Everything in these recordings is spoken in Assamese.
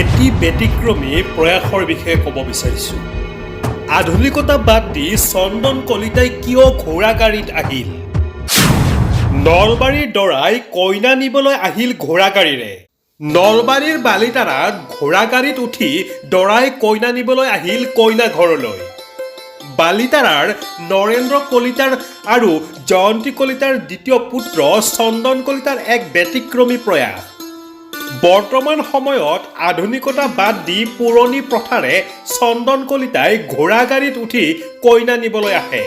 এটি ব্যতিক্ৰমী প্ৰয়াসৰ বিষয়ে ক'ব বিচাৰিছোঁ। আধুনিকতা বাদ দি চন্দন কলিতাই কিয় ঘোঁৰা গাড়ীত আহিল? নলবাৰীৰ দৰাই কইনা নিবলৈ আহিল ঘোঁৰা গাড়ীৰে। নলবাৰীৰ বালিতাৰাত ঘোঁৰা গাড়ীত উঠি দৰাই কইনা নিবলৈ আহিল কইনা ঘৰলৈ। বালিতাৰাৰ নৰেন্দ্ৰ কলিতাৰ আৰু জয়ন্তী কলিতাৰ দ্বিতীয় পুত্ৰ চন্দন কলিতাৰ এক ব্যতিক্ৰমী প্ৰয়াস। বৰ্তমান সময়ত আধুনিকতা বাদ দি পুৰণি প্ৰথাৰে চন্দন কলিতাই ঘোঁৰা গাড়ীত উঠি কইনা নিবলৈ আহে।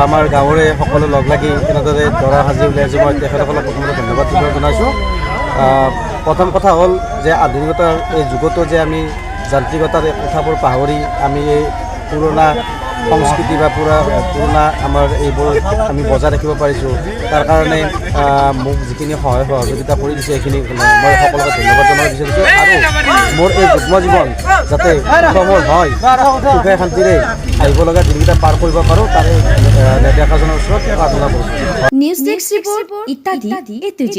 আমাৰ গাঁৱৰে সকলো লগ লাগি এনেদৰে দৰা সাজি উলিয়াইছোঁ। মই তেখেতসকলক প্ৰথমতে ধন্যবাদ জনাইছোঁ। প্ৰথম কথা হ'ল যে আধুনিকতাৰ এই যুগতো যে আমি যান্ত্ৰিকতাৰ এই কথাবোৰ পাহৰি আমি এই পুৰণা সংস্কৃতি বা পুৰণা আমাৰ এইবোৰ আমি বজাই ৰাখিব পাৰিছোঁ। তাৰ কাৰণে মোক যিখিনি সহায় সহযোগিতা কৰি দিছে সেইখিনি মই সকলোকে ধন্যবাদ জনাব বিচাৰিছোঁ। আৰু মোৰ এই যুগ্ম জীৱন যাতে সফল হয়, সুখে শান্তিৰে আহিব লগা দিনকেইটা পাৰ কৰিব পাৰোঁ তাৰে নেদেখাজনৰ ওচৰত প্ৰাৰ্থনা কৰিছোঁ। নিউজ ডেস্ক ৰিপোৰ্ট ইত্যাদি A to Z।